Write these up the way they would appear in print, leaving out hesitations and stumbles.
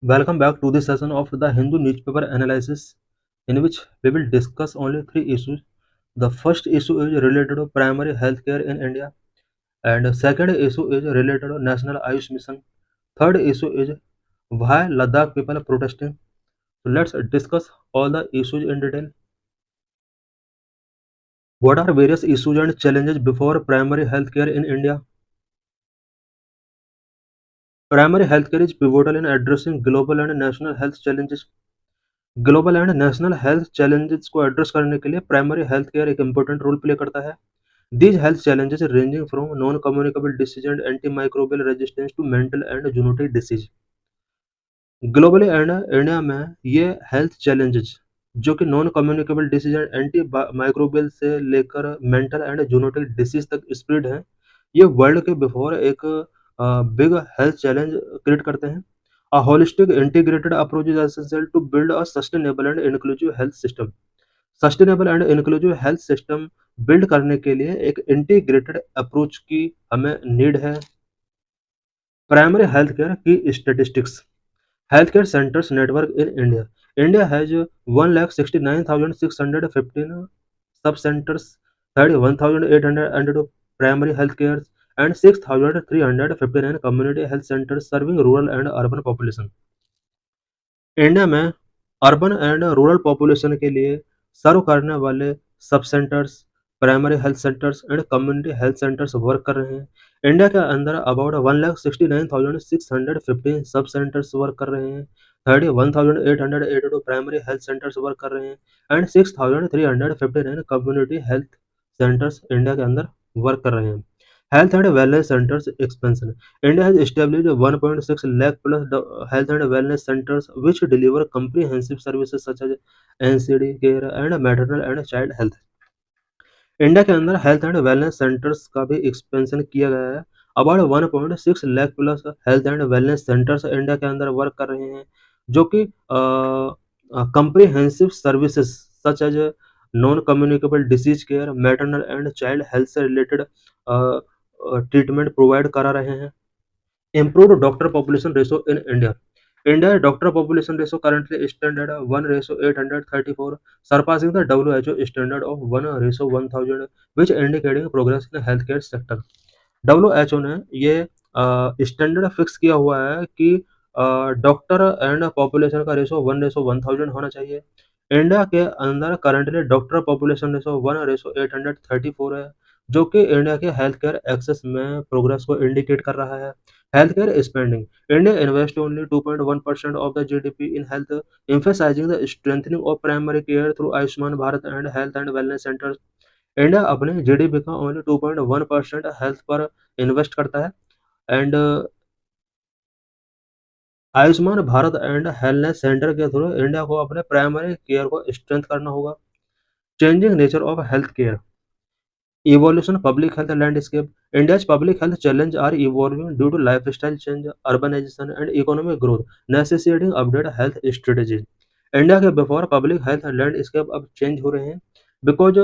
Welcome back to this session of the Hindu newspaper analysis, in which we will discuss only three issues. The first issue is related to primary healthcare in India, and the second issue is related to National Ayush Mission. Third issue is why Ladakh people are protesting. So let's discuss all the issues in detail. What are various issues and challenges before primary healthcare in India? Primary healthcare is pivotal in addressing global and national health challenges. Global and national health challenges को address करने के लिए primary health care एक important role play करता है. These health challenges ranging from non communicable disease and anti microbial resistance to mental and zoonotic disease. Globally and India में ये health challenges जो कि non communicable disease and anti microbial से लेकर mental and zoonotic disease तक spread है, ये world के बिफोर एक बिग हेल्थ चैलेंज क्रिएट करते हैं. A holistic integrated approach is essential to build a sustainable and inclusive health system. Sustainable and inclusive health system build करने के लिए एक इंटीग्रेटेड अप्रोच की हमें नीड है. प्राइमरी हेल्थ केयर की statistics. Health care centres network in India. India has 1,69,615 सब centres, 31,802 primary health care and 6,359 community health centers serving rural and urban population. India में अर्बन एंड रूरल पॉपुलेशन के लिए सर्व करने वाले सब centres, primary health centres and community health centres work कर रहे हैं. इंडिया के अंदर अबाउट 1,69,615 सब सेंटर्स वर्क कर रहे हैं, 31,882 प्राइमरी हेल्थ सेंटर्स वर्क कर रहे हैं and 6,359 community health centres India के अंदर वर्क कर रहे हैं. Health and wellness centers expansion. India has established 1.6 lakh plus health and wellness centers which deliver comprehensive services such as NCD care and maternal and child health. India के अंदर health and wellness centres का भी expansion किया गया है. About 1.6 lakh plus health and wellness centres India के अंदर work कर रहे हैं, जो कि comprehensive services such as non communicable disease care, maternal and child health से रिलेटेड ट्रीटमेंट प्रोवाइड करा रहे हैं. Improved doctor population ratio in India. India doctor population ratio currently stands at 1:834, surpassing the WHO standard of 1:1000, which indicating progress in healthcare sector. WHO ने ये standard fix किया हुआ है कि डॉक्टर एंड पॉपुलेशन का रेशो 1:1000 होना चाहिए. India के अंदर करंटली डॉक्टर पॉपुलेशन रेशो 1:834 है, जो कि इंडिया के हेल्थ केयर एक्सेस में प्रोग्रेस को इंडिकेट कर रहा है. Health care spending. India invests only 2.1% of the GDP in health, emphasizing the strengthening of primary care through Ayushman Bharat and health and wellness centers. India अपने GDP का only 2.1% health पर invest करता है and Ayushman Bharat and healthness center के through India को अपने primary care को strength करना होगा. Changing nature of health care. Evolution public health landscape. India's public health challenges are evolving due to lifestyle change, urbanization, and economic growth, necessitating updated health strategies. India के before public health landscape अब change हो रहे हैं because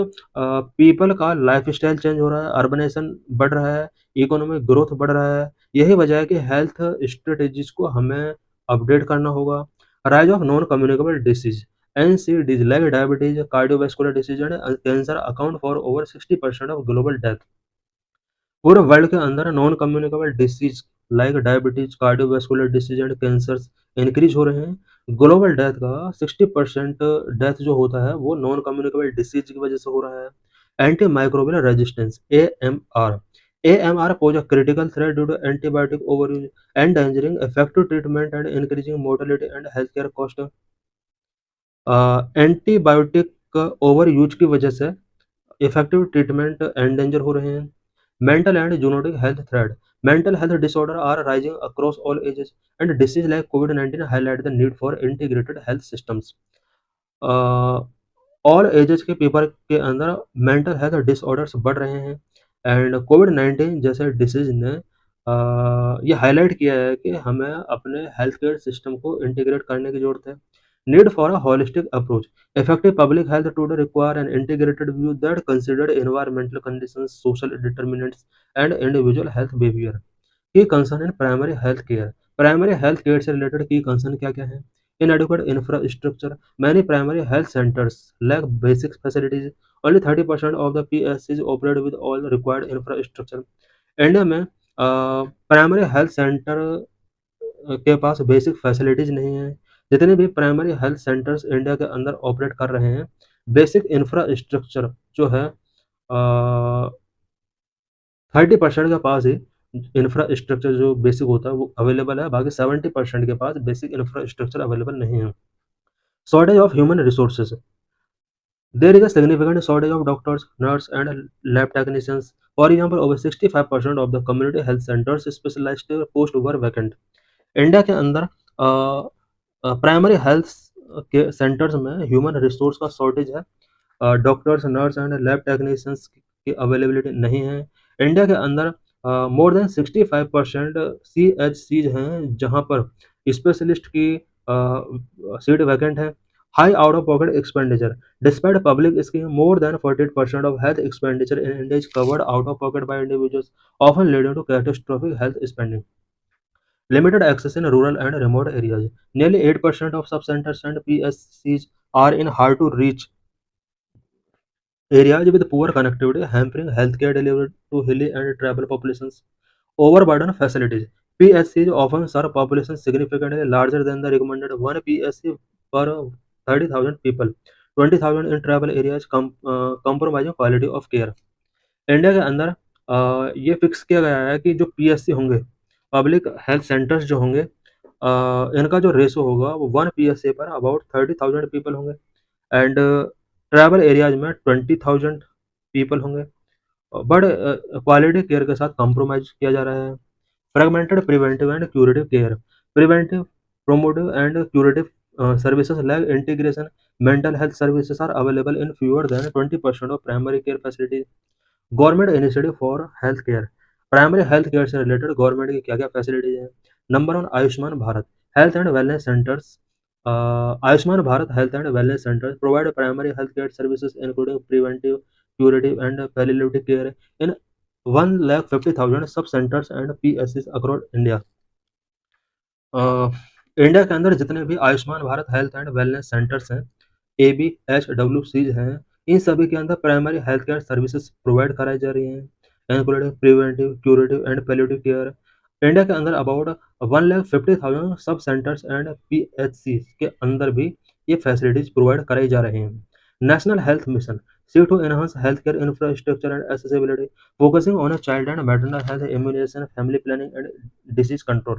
people का life style change हो रहा है, urbanisation बढ़ रहा है, इकोनॉमिक ग्रोथ बढ़ रहा है. यही वजह है कि हेल्थ स्ट्रेटेजीज को हमें अपडेट करना होगा. Rise of non communicable disease. NCDs like diabetes, cardiovascular disease and cancer account for over 60% of global death. पूरे वर्ल्ड के अंदर non communicable disease like diabetes, cardiovascular disease and cancers increase हो रहे हैं. ग्लोबल डेथ का 60% death जो होता है वो नॉन कम्युनिकेबल डिसीज की वजह से हो रहा है. Anti microbial resistance AMR. AMR pose a critical threat due to antibiotic overuse, endangering effective treatment and increasing mortality and healthcare cost. Antibiotic over use की वजह से इफेक्टिव ट्रीटमेंट एंडेंजर हो रहे हैं. Mental and zoonotic health threat. Mental health disorder are rising across all ages and disease like कोविड-19 highlight the need for integrated health systems. All ages के people के अंदर मेंटल हेल्थ डिसऑर्डर्स बढ़ रहे हैं एंड कोविड-19 जैसे डिसीज ने ये हाईलाइट किया है कि हमें अपने हेल्थ केयर सिस्टम को इंटीग्रेट करने की जरूरत है. Need for a holistic approach. Effective public health today require an integrated view that considered environmental conditions, social determinants, and individual health behavior. Key concern in primary health care. Primary health care से related की concern क्या क्या है? Inadequate infrastructure, many primary health centres lack basic facilities, only 30% of the PSCs operate with all required infrastructure. India में primary health centre के पास basic facilities नहीं है। जितने भी प्राइमरी हेल्थ सेंटर्स इंडिया के अंदर ऑपरेट कर रहे हैं, बेसिक इंफ्रास्ट्रक्चर जो है 30% के पास ही इंफ्रास्ट्रक्चर जो बेसिक होता है वो अवेलेबल है, बाकी 70% के पास बेसिक इंफ्रास्ट्रक्चर अवेलेबल नहीं है। Shortage of human resources, there is a significant shortage of doctors, nurse and lab technicians. For example, over 65% of the community health centres specialised post were vacant. India के अंदर primary health के centres में human resource का shortage है। Doctors, nurse and lab technicians की availability नहीं है। India के अंदर मोर देन 65% CHCs हैं जहां पर स्पेशलिस्ट की सीट वैकेंट है। High out of pocket expenditure, despite public scheme more than 48% of health expenditure in India is covered out of pocket by individuals, often leading to catastrophic health spending. Limited access in rural and remote areas. Nearly 8% of sub-centers and PSCs are in hard-to-reach areas with poor connectivity, hampering healthcare delivery to hilly and tribal populations. Overburden facilities. PSCs often serve populations significantly larger than the recommended one PSC per 30,000 people. 20,000 in tribal areas, compromising quality of care. India के अंदर ये fix किया गया है कि जो PSC होंगे, public health centres जो होंगे, इनका जो रेशो होगा वो 1 PSC पर अबाउट 30,000 पीपल होंगे एंड ट्राइबल एरियाज में 20,000 पीपल होंगे। बट क्वालिटी केयर के साथ कॉम्प्रोमाइज किया जा रहा है। Fragmented preventive and curative care, preventive, promotive and curative services like integration, mental health services are available in fewer than 20% of primary care facilities. Government initiative for health care, primary health care से related government की क्या क्या facilities हैं? Number one, Ayushman Bharat health and wellness centres. Ayushman Bharat health and wellness centres provide primary health care services including preventive, curative and palliative care इन 1,50,000 सब centres and PSCs across India. India के अंदर जितने भी Ayushman Bharat health and wellness centres हैं, ABHWCs हैं, इन सभी के अंदर primary health care services provide कराई जा रही हैं, including preventive, curative and palliative care. India के अंदर अबाउट 1,50,000 सब सेंटर्स एंड PHC के अंदर भी ये फैसिलिटीज प्रोवाइड कराई जा रही हैं। National health mission seek to enhance healthcare infrastructure and accessibility, focusing on a child and maternal health, immunization, family planning and disease control।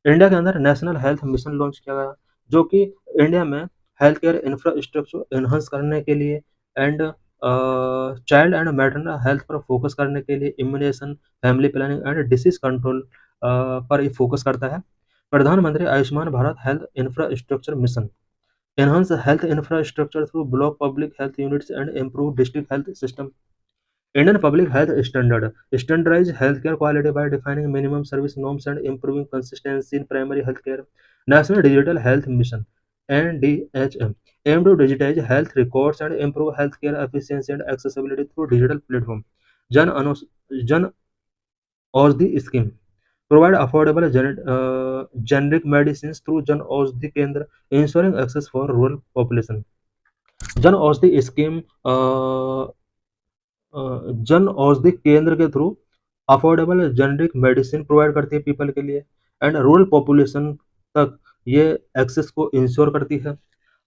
India के अंदर नेशनल हेल्थ मिशन लॉन्च किया गया, जो कि इंडिया में हेल्थ केयर इंफ्रास्ट्रक्चर एनहांस करने के लिए and child and maternal health पर फोकस करने के लिए, immunisation, family planning and disease control पर ये फोकस करता है। प्रधानमंत्री Ayushman Bharat health infrastructure mission enhance health infrastructure through block public health units and improve district health system. Indian Public Health Standard standardize healthcare quality by defining minimum service norms and improving consistency in primary healthcare. National Digital Health Mission (NDHM) aim to digitize health records and improve healthcare efficiency and accessibility through digital platform. Jan Aushadhi Scheme provide affordable generic medicines through Jan Aushadhi Kendra, ensuring access for rural population. Jan Aushadhi Scheme Jan Aushadhi केंद्र के through affordable generic medicine provide करती है people के लिए and rural population तक ये access को ensure करती है।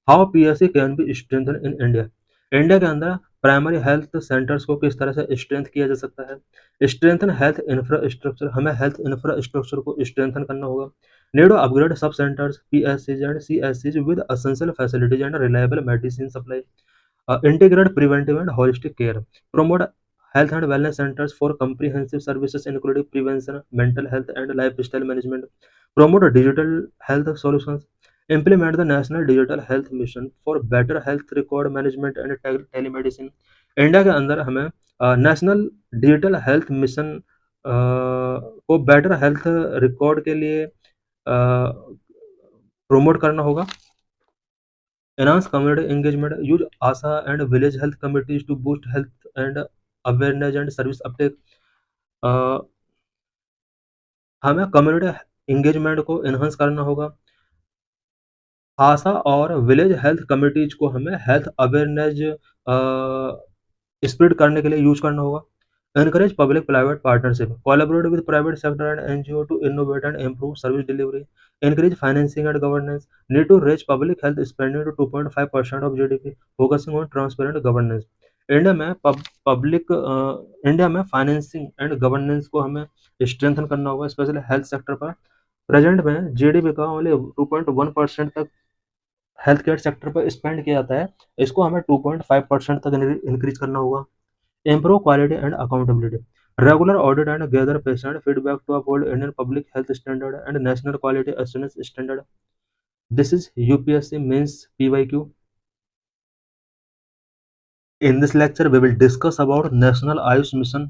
How PSC can be strengthen in India, India के अंदर प्राइमरी हेल्थ सेंटर्स को किस तरह से स्ट्रेंथ किया जा सकता है? स्ट्रेंथन हेल्थ इंफ्रास्ट्रक्चर, हमें हेल्थ इंफ्रास्ट्रक्चर को स्ट्रेंथन करना होगा। नीड टू अपग्रेड सब centres, PSCs and CSCs with essential facilities and reliable medicine supply. Integrate preventive and holistic care, promote health and wellness centers for comprehensive services including prevention, mental health and lifestyle management, promote digital health solutions, implement the national digital health mission for better health record management and telemedicine। India के अंदर हमें national digital health mission को better health record के लिए promote करना होगा। Enhance community engagement, use ASA and village health committees to boost health and awareness and service uptake। हमें community engagement को इन्हांस करना होगा। आशा और विलेज हेल्थ कमिटीज को हमें हेल्थ अवेयरनेस स्प्रेड करने के लिए यूज करना होगा। Encourage public private partnership, collaborate with private sector and NGO to innovate and improve service delivery, encourage financing and governance, need to reach public health spending to 2.5% of GDP, focusing on transparent governance। India में public India में financing and governance को हमें strengthen करना होगा, specially health sector पर। Present में GDP का only 2.1% तक हेल्थ केयर सेक्टर पर स्पेंड किया जाता है, इसको हमें 2.5% तक इंक्रीज करना होगा। Improve quality and accountability, regular audit and gather patient feedback to uphold Indian public health standard and national quality assurance standard। This is UPSC means PYQ। In this lecture we will discuss about National Ayush Mission।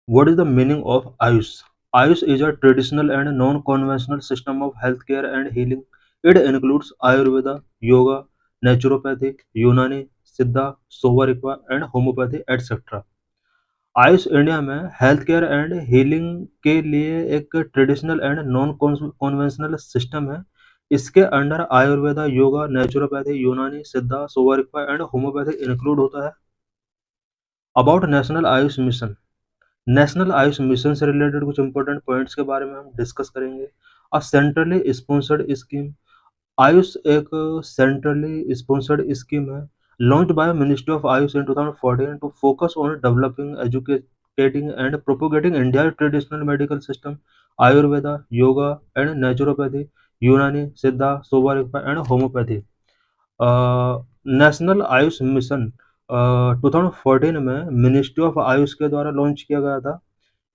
What is the meaning of Ayush? Ayush is a traditional and non-conventional system of healthcare and healing। It includes Ayurveda, yoga, naturopathy, Unani, Siddha, Sovarikwa and homeopathy etc। Ayush India में health care and healing के लिए एक traditional and non conventional system है। इसके under Ayurveda, yoga, naturopathy, यूनानी, सिद्धा, सोवारिक्पा and homeopathy include होता है। About national Ayush mission, national Ayush mission से रिलेटेड कुछ इंपॉर्टेंट पॉइंट्स के बारे में हम डिस्कस करेंगे। A centrally sponsored scheme, Ayush एक सेंट्रली स्पॉन्सर्ड स्कीम है launched by Ministry of Ayush in 2014 to focus on developing, educating and propagating India's traditional medical system, Ayurveda, Yoga and Naturopathy, Unani, Siddha, Sovarikpa and Homeopathy। National Ayush mission 2014 में ministry of Ayush के द्वारा launch किया गया था।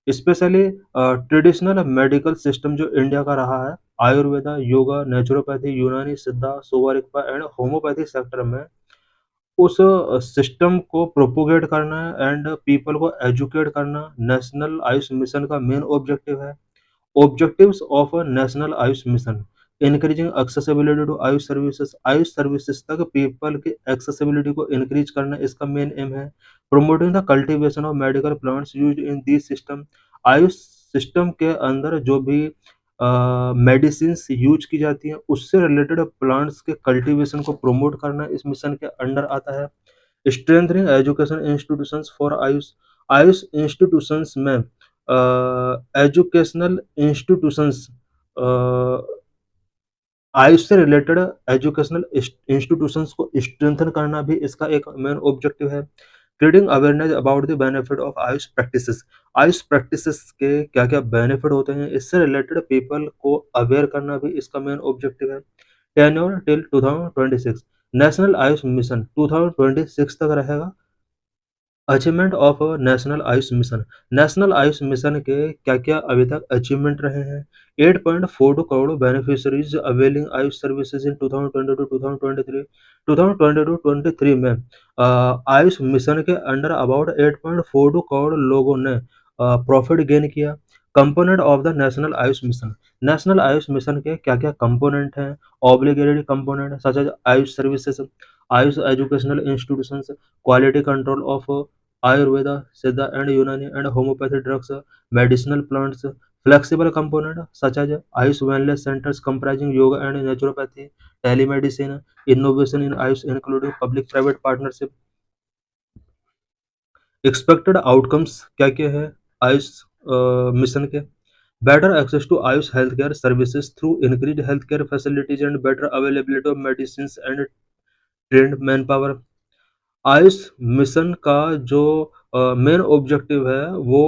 Specially traditional medical system जो India का रहा है, आयुर्वेदा, योगा, नेचुरोपैथी, यूनानी, सिद्धा, सोवारिक्पा एंड होम्योपैथी सेक्टर में उस सिस्टम को प्रोपोगेट करना एंड पीपल को एजुकेट करना नेशनल आयुष मिशन का मेन ऑब्जेक्टिव है। Objectives of national Ayush mission, increasing accessibility to Ayush services तक पीपल की एक्सेसिबिलिटी को इंक्रीज करना इसका मेन एम है। Promoting the cultivation of medical plants used in this system, Ayush system के अंदर जो भी मेडिसिन्स यूज की जाती हैं उससे रिलेटेड प्लांट्स के कल्टीवेशन को प्रमोट करना इस मिशन के अंडर आता है। Strengthening education institutions for Ayush, Ayush institutions में एजुकेशनल इंस्टीट्यूशंस आयुष से रिलेटेड एजुकेशनल इंस्टीट्यूशंस को स्ट्रेंथन करना भी इसका एक मेन ऑब्जेक्टिव है। Creating awareness about the benefit of Ayush practices के क्या क्या बेनिफिट होते हैं इससे रिलेटेड पीपल को अवेयर करना भी इसका मेन ऑब्जेक्टिव है। Tenure till 2026, national Ayush mission 2026 तक रहेगा। Achievement of national Ayush mission, national Ayush mission के क्या क्या अभी तक अचीवमेंट रहे हैं। 8.42 crore beneficiaries availing Ayush services in 2022-2023। 2022-23 में आयुष मिशन के अंडर अबाउट 8.42 करोड़ लोगों ने प्रॉफिट गेन किया। Component of the national Ayush mission, national Ayush mission के क्या क्या कंपोनेंट हैं। Obligatory component such as Ayush services, Ayush educational institutions, quality control of Ayurveda, Siddha and Unani and homeopathy drugs, medicinal plants, flexible component such as Ayush wellness centers comprising yoga and naturopathy, telemedicine, innovation in Ayush including public-private partnership। Expected outcomes क्या क्या है Ayush mission के। better access to Ayush healthcare services through increased healthcare facilities and better availability of medicines and trained manpower। Ayush mission का जो main objective है वो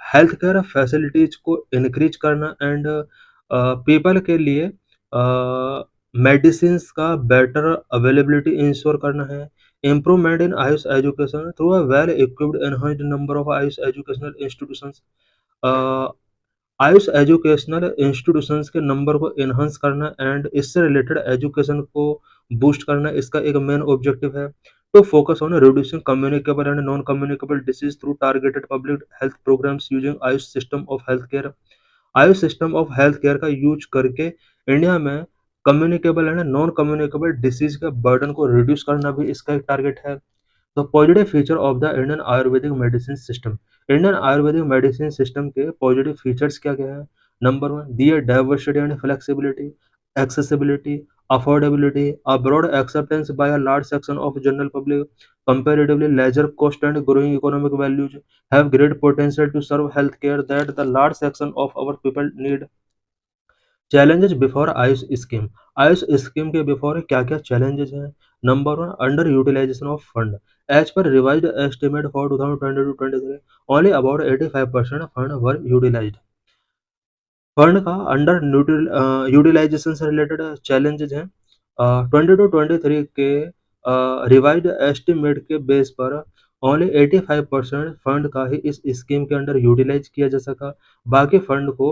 health care facilities को increase करना एंड पीपल के लिए मेडिसिन्स का बेटर अवेलेबिलिटी इंश्योर करना है। Improvement in Ayush education through a well equipped enhanced number of Ayush educational institutions, Ayush educational institutions के नंबर को इन्हांस करना एंड इससे रिलेटेड एजुकेशन को बूस्ट करना इसका एक मेन ऑब्जेक्टिव है। To focus on reducing communicable and non communicable disease through targeted public health programmes using Ayush system of health care, Ayush system of health care का use करके India में communicable and non communicable disease के burden को reduce करना भी इसका एक target है। The positive feature of the Indian Ayurvedic medicine system, Indian Ayurvedic medicine system के पॉजिटिव फीचर्स क्या-क्या हैं? Number 1 their diversity and flexibility, accessibility, affordability, a broad acceptance by a large section of general public, comparatively larger cost and growing economic values, have great potential to serve healthcare that the large section of our people need. Challenges before Ayush scheme. Ayush scheme के before क्या क्या challenges हैं? Number 1 under utilisation of fund. As per revised estimate for 2020 to 23 only about 85% fund were utilised. Fund का under utilisation से related challenges हैं। 20 to 23 के revised estimate के base पर ओनली 85% फंड का ही इस स्कीम के अंडर यूटिलाइज किया जा सका, बाकी फंड को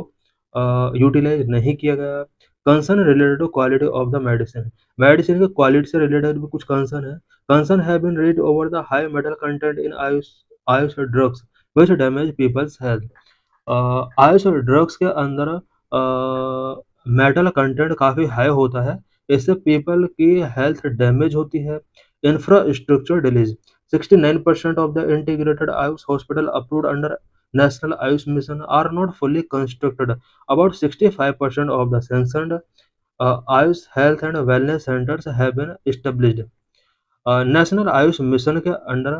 यूटिलाइज नहीं किया गया। Concern related to quality of the medicine. Medicine की क्वालिटी से रिलेटेड भी कुछ कंसर्न है। Concern have been raised over the high metal content in Ayush drugs which damage people's health. Ayush drugs के अंदर मेटल कंटेंट काफ़ी हाई होता है, इससे पीपल की हेल्थ डैमेज होती है। Infrastructure delays. 69% of the integrated Ayush hospital approved under National Ayush Mission are not fully constructed. About 65% of the sanctioned Ayush health and wellness centers have been established. National Ayush mission के under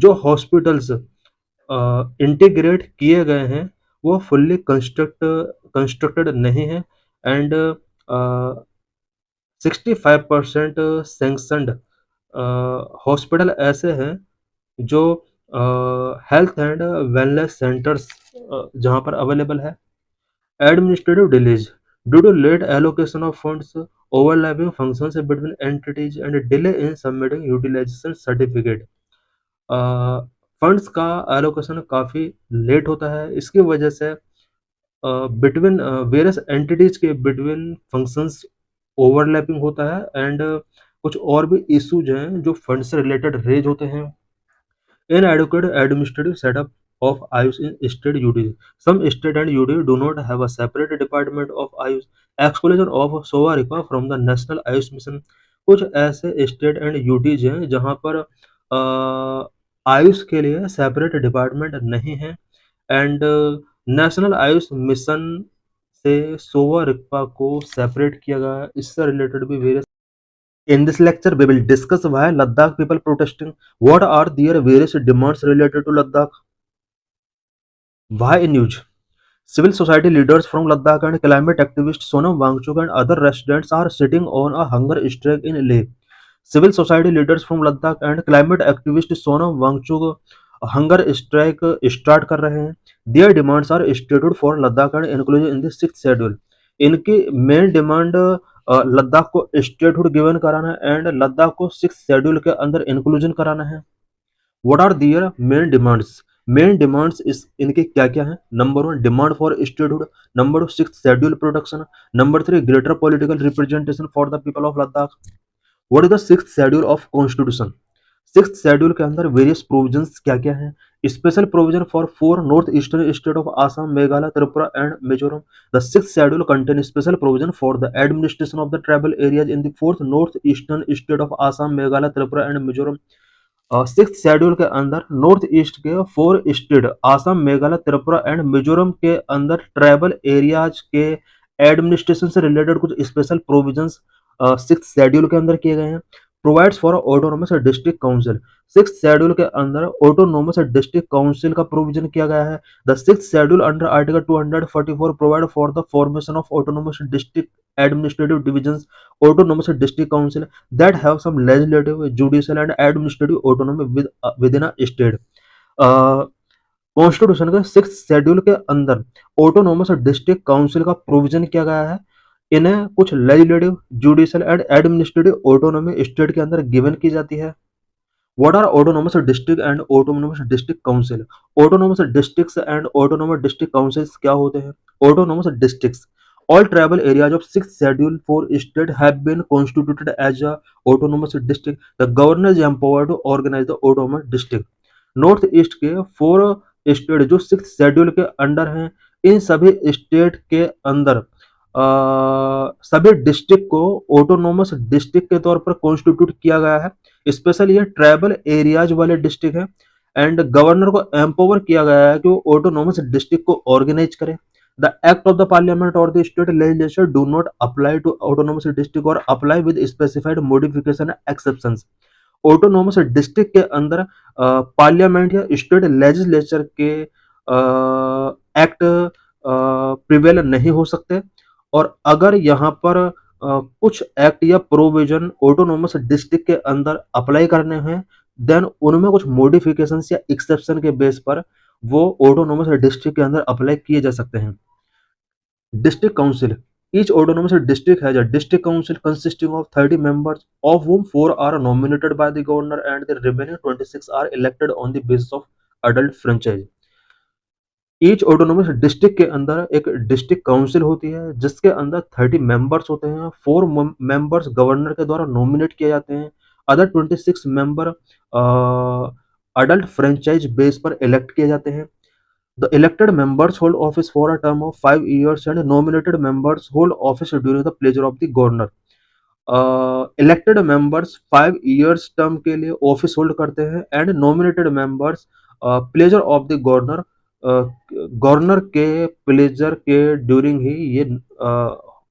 जो hospitals integrate किए गए हैं वो fully constructed नहीं है and 65% sanctioned hospital ऐसे हैं जो हेल्थ एंड वेलनेस सेंटर्स जहाँ पर अवेलेबल है। Administrative delays due to late allocation of funds, overlapping functions between entities and delay in submitting utilisation certificate. Funds का एलोकेशन काफ़ी लेट होता है, इसकी वजह से बिटवीन वेरियस एंटिटीज के बिटवीन फंक्शंस ओवरलैपिंग होता है एंड कुछ और भी इश्यूज हैं जो फंड से रिलेटेड रेज होते हैं। Inadequate administrative setup of Ayush in state UTs. Some state and UT do not have a separate department of Ayush. Exclusion of SOARIPA from the National Ayush Mission. कुछ ऐसे state and UTs हैं जहाँ पर आयुष के लिए separate department नहीं है and national Ayush mission से सोवा को सेपरेट किया गया है। इससे रिलेटेड भी various In this lecture, we will discuss why Ladakh people protesting, what are their various demands related to Ladakh, why in news. Civil society leaders from Ladakh and climate activist Sonam Wangchuk and other residents are sitting on a hunger strike in Leh. Civil society leaders from Ladakh and climate activist Sonam Wangchuk hunger strike start कर रहे हैं। Their demands are stated for Ladakh and inclusion in the 6th schedule. इनकी main demand Ladakh को statehood given कराना and Ladakh को 6th schedule के अंदर inclusion कराना है। What are their main demands? Main demands इस इनके क्या क्या हैं? Number 1 demand for statehood, number 2 6th schedule protection, number 3 greater political representation for the people of Ladakh. What is the 6th schedule of constitution? 6th schedule के अंदर various provisions क्या क्या हैं? Special provision for 4 north eastern state of Assam, Meghalaya, Tripura and Mizoram. The 6th schedule contain special provision for the administration of the tribal areas in the 4th north eastern state of Assam, Meghalaya, Tripura and Mizoram. 6th schedule के अंदर north east के 4 state Assam, Meghalaya, Tripura and Mizoram के अंदर tribal areas के administration से related कुछ special provisions 6th schedule के अंदर किए गए हैं। Provides for autonomous district council. 6th schedule के अंदर ऑटोनोमस डिस्ट्रिक्ट काउंसिल का प्रोविजन किया गया है। The 6th schedule under article 244 provide for the formation of autonomous district administrative divisions, autonomous district council that have some legislative, judicial and administrative autonomy within a state. Constitution के 6th schedule के अंदर autonomous district council का provision किया गया है। इन्हें कुछ legislative, judicial and administrative autonomy state के अंदर गिवन की जाती है। What are autonomous district and autonomous district council? Autonomous districts and autonomous district councils क्या होते हैं? Autonomous districts all tribal areas of 6th schedule for state have been constituted as a autonomous district. The governor is empowered to organize the autonomous district. North east के 4 state जो 6th schedule के under हैं, इन सभी state के अंदर सभी district को autonomous district के तौर पर कॉन्स्टिट्यूट किया गया है। स्पेशली ये ट्राइबल एरियाज वाले डिस्ट्रिक्ट है एंड गवर्नर को एम्पावर किया गया है कि वो ऑटोनोमस डिस्ट्रिक्ट को ऑर्गेनाइज करे। The act of the parliament और the state legislature do not apply to autonomous district और apply with specified modification exceptions. Autonomous district के अंदर पार्लियामेंट या स्टेट लेजिस्लेचर के एक्ट प्रिवेल नहीं हो सकते और अगर यहाँ पर कुछ एक्ट या प्रोविजन ऑटोनोमस डिस्ट्रिक्ट के अंदर अप्लाई करने हैं देन उनमें कुछ मॉडिफिकेशन या एक्सेप्शन के बेस पर वो ऑटोनोमस डिस्ट्रिक्ट के अंदर अप्लाई किए जा सकते हैं। District Council. Each autonomous district has a district council consisting of 30 members, of whom 4 are nominated by the governor and the remaining 26 are elected on the basis of adult franchise. Each autonomous district के अंदर एक district council होती है जिसके अंदर 30 members होते हैं। 4 members governor के द्वारा नॉमिनेट किए जाते हैं। Other 26 member adult franchise base पर इलेक्ट किए जाते हैं। The elected members hold office for a term of 5 years and nominated members hold office during the pleasure of the governor. Elected members 5 years term के लिए office hold करते हैं and nominated members pleasure of the governor, governor के pleasure के during ही ये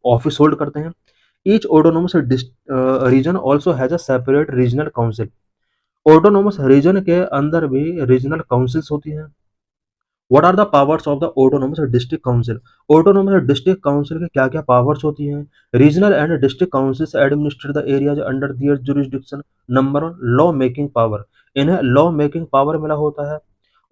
office hold करते हैं। Each autonomous region also has a separate regional council. Autonomous region के अंदर भी रीजनल काउंसिल्स होती हैं। What are the powers of the autonomous district council? Autonomous district council के क्या क्या powers होती हैं? Regional and district councils administer the areas under their jurisdiction. Number 1, law making power. इन्हें law making power मिला होता है।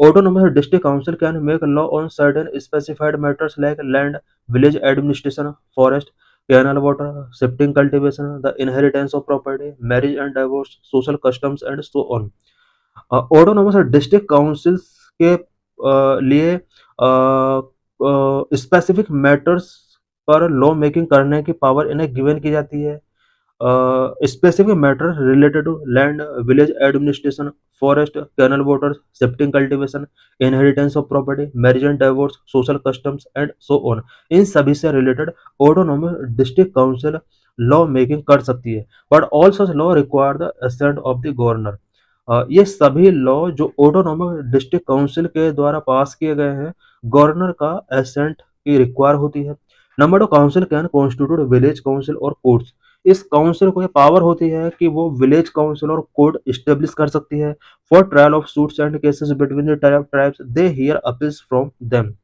Autonomous district council can make law on certain specified matters like land, village administration, forest, canal water, shifting cultivation, the inheritance of property, marriage and divorce, social customs and so on. Autonomous district councils के लिए specific matters पर law making करने की power इन्हें given की जाती है। Specific matter related to land, village administration, forest, canal water, shifting cultivation, inheritance of property, marriage and divorce, social customs and so on, इन सभी से related autonomous district council law making कर सकती है। But all such law require the assent of the governor. ये सभी law जो autonomous district council के द्वारा पास किए गए हैं गवर्नर का एसेंट की रिक्वायर होती है। Number 2, council can constitute village council और कोर्ट्स। इस काउंसिल को ये पावर होती है कि वो विलेज काउंसिल और कोर्ट इस्टेब्लिश कर सकती है। For trial of suits and cases between the tribes they hear appeals from them.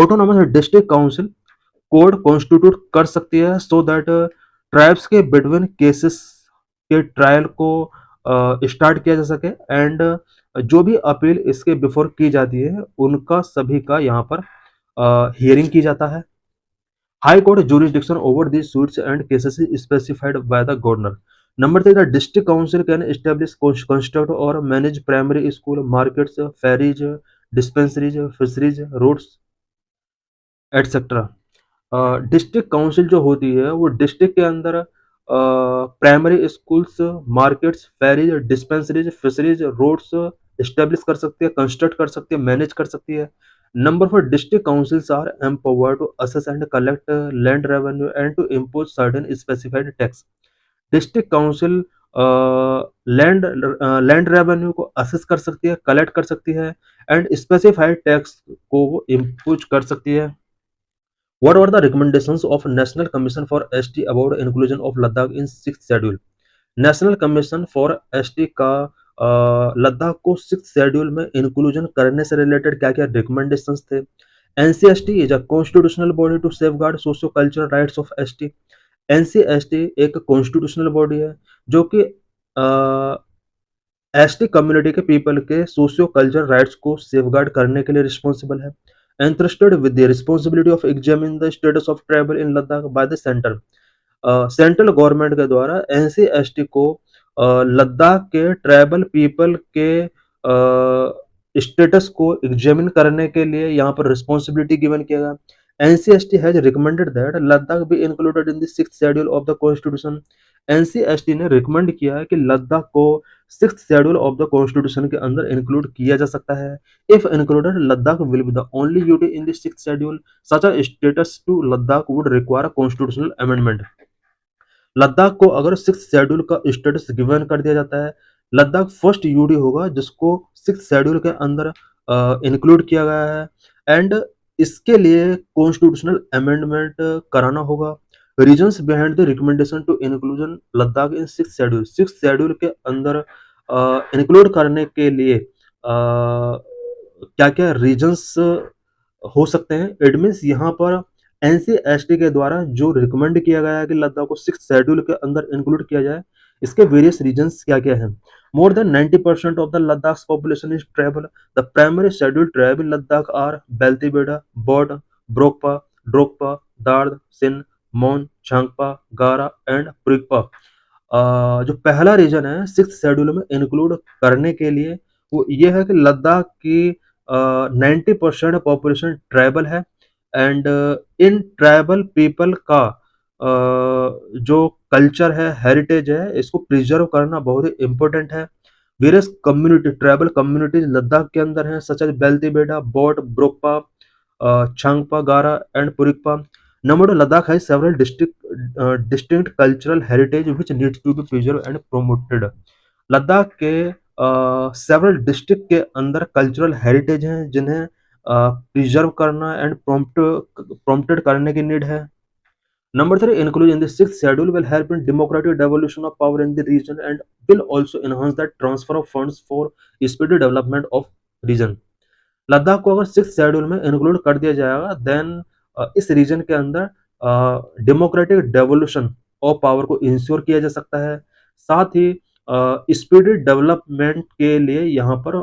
Autonomous district council court constitute कर सकती है सो दैट ट्राइब्स के बिटवीन केसेस के ट्रायल को स्टार्ट किया जा सके एंड जो भी अपील इसके बिफोर की जाती है उनका सभी का यहाँ पर हियरिंग की जाता है। High court jurisdiction over these suits and cases is specified by the governor. Number 3, the district council can establish, construct or manage primary school, markets, ferries, dispensaries, fisheries, roads, etc. District council जो होती है वो district के अंदर primary schools, markets, ferries, dispensaries, fisheries, roads establish कर सकती है, construct कर सकती है, मैनेज कर सकती है। Number 4, district councils are empowered to assess and collect land revenue and to impose certain specified tax. District council land revenue को असेस कर सकती है, कलेक्ट कर सकती है एंड स्पेसिफाइड टैक्स को इम्पोज कर सकती है। What were the recommendations of National Commission for ST about inclusion of Ladakh in 6th schedule? National commission for ST का लद्दाख को 6th शेड्यूल में इंक्लूजन करने से रिलेटेड क्या क्या रिकमेंडेशंस थे? NCST is a constitutional body to safeguard socio cultural rights of ST. NCST एक constitutional body है जो कि एसटी कम्युनिटी के पीपल के सोशियो कल्चरल राइट्स को सेफगार्ड करने के लिए रिस्पॉन्सिबल है। entrusted with the responsibility of examining the status of tribal in Ladakh by the center. Central government के द्वारा एनसीएसटी को लद्दाख के ट्राइबल पीपल के स्टेटस को एग्जामिन करने के लिए यहाँ पर रिस्पॉन्सिबिलिटी गिवन किया गया। NCST has recommended that Ladakh be included in the sixth schedule of the Constitution. NCST ने रिकमेंड किया है कि लद्दाख को six schedule of the constitution के अंदर इंक्लूड किया जा सकता है. If included, Ladakh will be the only UT in the six schedule. Such a status to Ladakh would require constitutional amendment. Ladakh को अगर सिक्स शेड्यूल का स्टेटस गिवन कर दिया जाता है, लद्दाख फर्स्ट यूटी होगा जिसको सिक्स शेड्यूल के अंदर इंक्लूड किया गया है. एंड इसके लिए कॉन्स्टिट्यूशनल अमेंडमेंट कराना होगा. Reasons behind the recommendation to inclusion Ladakh in six schedule के अंदर इंक्लूड करने के लिए क्या क्या रीजंस हो सकते हैं. इट मीन्स यहाँ पर एनसीएसटी के द्वारा जो रिकमेंड किया गया है कि लद्दाख को सिक्स शेड्यूल के अंदर इंक्लूड किया जाए, इसके वेरियस रीजंस क्या क्या हैं. More than 90% of the Ladakh population is tribal. The primary schedule tribe in Ladakh are बेल्तीबेड़ा, बौड, Brokpa, ड्रोकपा, Dard, सिन, मौन, झांगपा, गारा एंड प्रिकपा. जो पहला रीजन है सिक्स शेड्यूल में इंक्लूड करने के लिए, वो ये है कि लद्दाख की 90% पॉपुलेशन ट्राइबल है. एंड इन ट्राइबल पीपल का जो कल्चर है, हेरिटेज है, इसको प्रिजर्व करना बहुत ही इम्पोर्टेंट है. Various community, tribal communities Ladakh के अंदर हैं, सच एज बेल्तीबेड़ा, बोट, ब्रोकपा, छांगपा, गारा and पुरिकपा. Number two, Ladakh has several distinct cultural heritage which needs to be preserved and promoted. Ladakh के सेवरल डिस्ट्रिक्ट के अंदर कल्चरल हेरिटेज हैं जिन्हें प्रिजर्व करना एंड प्रॉम्प्टेड करने की नीड है. Number three, inclusion in the sixth schedule will help in democratic devolution of power in the region and will also enhance the transfer of funds for speedy development of region. Ladakh को अगर six schedule में include कर दिया जाएगा, then इस reason के अंदर democratic devolution of power को इंश्योर किया जा सकता है. साथ ही स्पीडी डेवलपमेंट के लिए यहाँ पर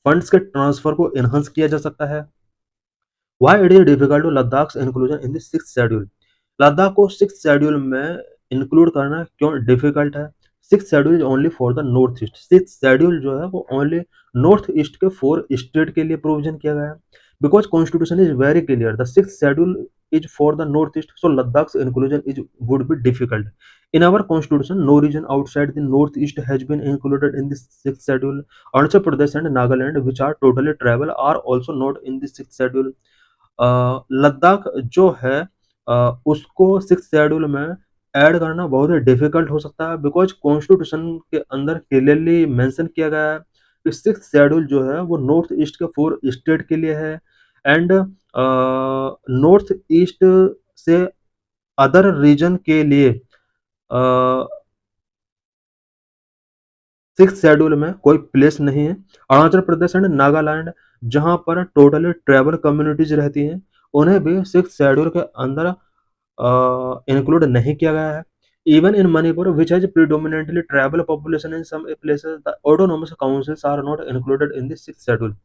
फंड्स के ट्रांसफर को एनहांस किया जा सकता है. Why it is difficult to Ladakh inclusion in the six schedule. Ladakh को सिक्स शेड्यूल में इंक्लूड करना क्यों डिफिकल्ट है. Six schedule is only for the north east. Six schedule जो है वो ओनली नॉर्थ ईस्ट के 4 स्टेट के लिए प्रोविजन किया गया है. Because constitution is very clear, the six schedule is for the north east, so Ladakh inclusion is would be difficult. In our constitution, no region outside the northeast has been included in the sixth schedule. Arunachal Pradesh and Nagaland, which are totally tribal, are also not in the sixth schedule. Ladakh जो है उसको six schedule में add करना बहुत ही difficult हो सकता है. Because constitution के अंदर क्लियरली मेंशन किया गया है कि सिक्स शेड्यूल जो है वो नॉर्थ ईस्ट के 4 स्टेट के लिए है. एंड नॉर्थ ईस्ट से अदर रीजन के लिए सिक्स शेड्यूल में कोई प्लेस नहीं है. अरुणाचल प्रदेश एंड नागालैंड जहां पर टोटली ट्राइबल कम्युनिटीज रहती हैं, उन्हें भी सिक्स शेड्यूल के अंदर इंक्लूड नहीं किया गया है. Even in Manipur which has predominantly tribal population in some places, the autonomous councils are not included in the six schedule.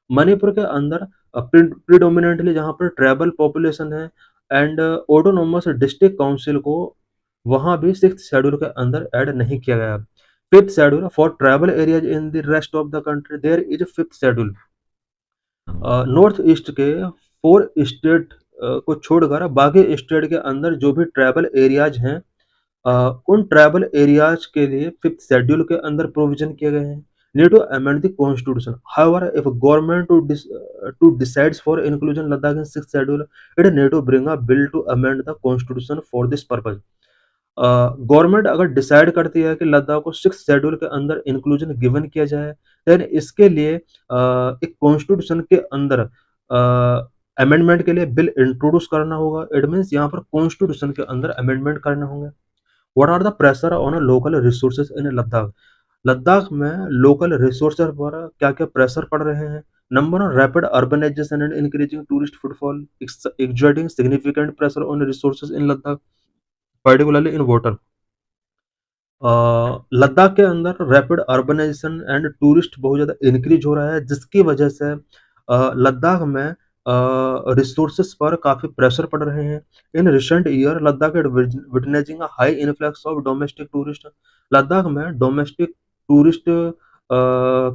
Manipur के अंदर प्रीडोमिनेंटली जहां पर ट्राइबल पॉपुलेशन है एंड ऑटोनोमस डिस्ट्रिक्ट काउंसिल को वहां भी सिक्स शेड्यूल के अंदर ऐड नहीं किया गया. Fifth schedule for tribal areas in the rest of the country, there is fifth schedule. North east के 4 स्टेट को छोड़कर बाकी स्टेट के अंदर जो भी ट्राइबल एरियाज हैं, उन ट्राइबल एरियाज के लिए फिफ्थ शेड्यूल के अंदर प्रोविजन किए गए हैं. Need to amend the constitution. However, if government to decides for inclusion Ladakh in sixth schedule, it need to bring a bill to amend the constitution for this purpose. Government अगर decide करती है कि लद्दाख को six schedule के अंदर inclusion given किया जाए, then इसके लिए एक कॉन्स्टिट्यूशन के अंदर अमेंडमेंट के लिए बिल इंट्रोड्यूस करना होगा. इट मीन्स यहाँ पर कॉन्स्टिट्यूशन के अंदर अमेंडमेंट करने होंगे. What are the pressure on local resources in Ladakh. Ladakh में लोकल रिसोर्सेज पर क्या क्या प्रेशर पड़ रहे हैं. Number 1, rapid urbanisation and increasing tourist footfall exerting significant pressure on resources in Ladakh, particularly in water. Ladakh के अंदर रैपिड अर्बनाइजेशन एंड टूरिस्ट बहुत ज़्यादा इंक्रीज हो रहा है, जिसकी वजह से लद्दाख में रिसोर्सेस पर काफ़ी प्रेशर पड़ रहे हैं. In recent year Ladakh is witnessing a high influx of domestic tourist. Ladakh में डोमेस्टिक टूरिस्ट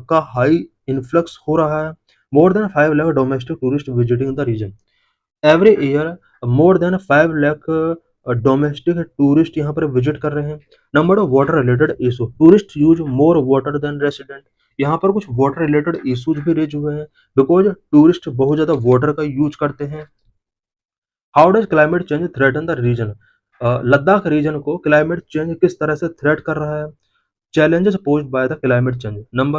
का हाई इन्फ्लक्स हो रहा है. More than 5 lakh domestic tourist visiting the region. Every year more than 5 lakh domestic tourist यहाँ पर विजिट कर रहे हैं। Number of water related issue, tourist use more water than resident, यहाँ पर कुछ वाटर रिलेटेड इश्यूज भी रेज हुए हैं बिकॉज टूरिस्ट बहुत ज़्यादा वाटर का यूज करते हैं। How does climate change threaten the region, Ladakh region को क्लाइमेट चेंज किस तरह से थ्रेट कर रहा है। challenges posed by the climate change, number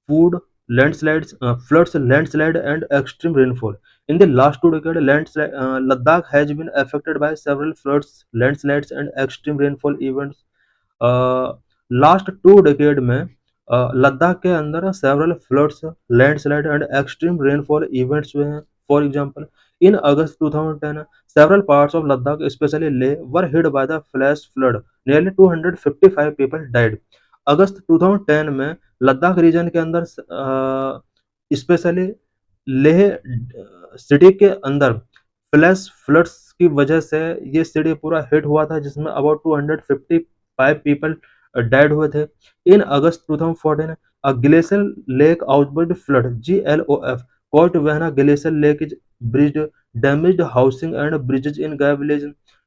food, landslides, floods, landslide, and extreme rainfall. In the last 2 decades, Ladakh has been affected by several floods, landslides, and extreme rainfall events. Last 2 decade में लद्दाख के अंदर several floods, landslide and extreme rainfall events हुए हैं। For example, in August 2010 several parts of Ladakh, especially Leh, were hit by the flash flood. Nearly 255 people died. अगस्त 2010 में Ladakh region के अंदर specially Leh city के अंदर फ्लैश फ्लड्स की वजह से ये सिटी पूरा हिट हुआ था जिसमें अबाउट 255 पीपल डेड हुए थे। इन अगस्त 2014 a glacial lake outburst flood GLOF caused when a glacial lake is breached, damaged housing and bridges in Gaya village।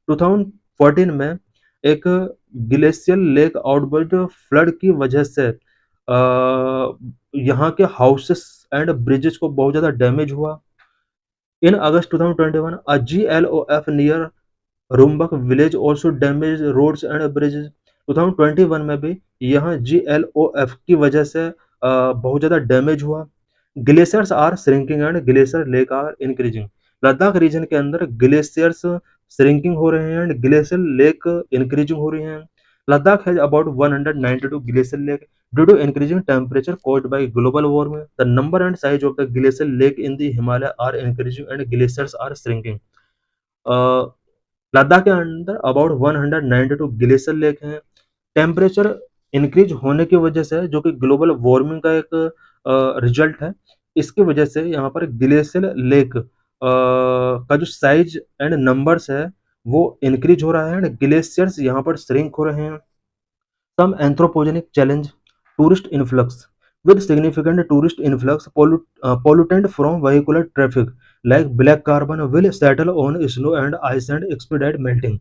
2014 में एक ग्लेशियल लेक आउटबर्स्ट फ्लड की वजह से यहाँ के हाउसेस एंड ब्रिजेस को बहुत ज़्यादा डैमेज हुआ। In August 2021 a GLOF near Rumbak village also damage roads and bridges. 2021 में भी यहाँ GLOF की वजह से बहुत ज़्यादा डैमेज हुआ। Glaciers are shrinking and glacier lake are increasing, Ladakh region के अंदर ग्लेशियर्स श्रिंकिंग हो रहे हैं एंड ग्लेशियर लेक इंक्रीजिंग हो रही हैं। Ladakh has about 192 glacier lake due to increasing temperature caused by global warming. The number and size of the glacier lake in the Himalaya are increasing and glaciers are shrinking. Ladakh के अंदर about 192 glacier lake हैं। Temperature increase होने की वजह से, जो कि global warming का एक रिजल्ट है, इसकी वजह से यहाँ पर ग्लेशियर लेक का जो साइज एंड नंबर्स है वो इंक्रीज हो रहा है एंड ग्लेशियर्स यहाँ पर श्रिंक हो रहे हैं। Some anthropogenic challenge, tourist influx. With significant tourist influx, pollutant from vehicular traffic like black carbon will settle on snow and ice and expedite melting।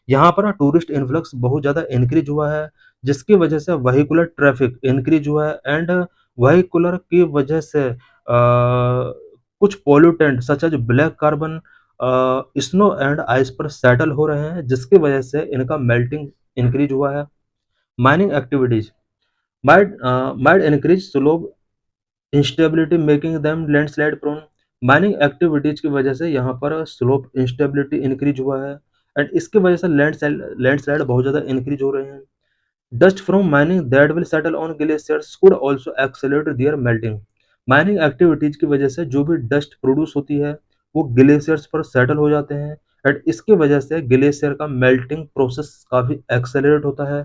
यहाँ पर टूरिस्ट इन्फ्लक्स बहुत ज़्यादा इंक्रीज हुआ है जिसकी वजह से वहीकुलर ट्रैफिक इंक्रीज हुआ है एंड वहीकुलर की वजह से कुछ pollutant such as black carbon snow and ice पर सेटल हो रहे हैं जिसकी वजह से इनका मेल्टिंग इंक्रीज हुआ है। Mining activities might increase slope instability making them landslide prone। Mining activities की वजह से यहाँ पर स्लोप इंस्टेबिलिटी इंक्रीज हुआ है एंड इसकी वजह से लैंडस्लाइड बहुत ज़्यादा इंक्रीज हो रहे हैं। Dust from mining that will settle on glaciers could also accelerate their melting. Mining activities की वजह से जो भी डस्ट प्रोड्यूस होती है वो ग्लेशियर्स पर सेटल हो जाते हैं एंड इसकी वजह से ग्लेशियर का मेल्टिंग प्रोसेस काफ़ी एक्सेलरेट होता है।